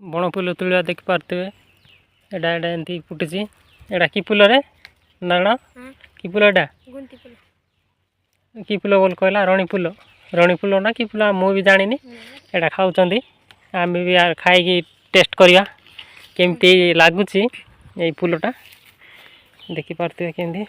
बण फुल तुलिया देखी पारे एटा एटा एमती फुटी एटा कि फुल रे ना कि फुल एटा कि फुल बोल कहला रणी फुल ना कि फुल मु भी जानी एटा खाऊँ आम भी खाई टेस्ट करवा केमती लगुच ये फुलटा देखी पारे केमती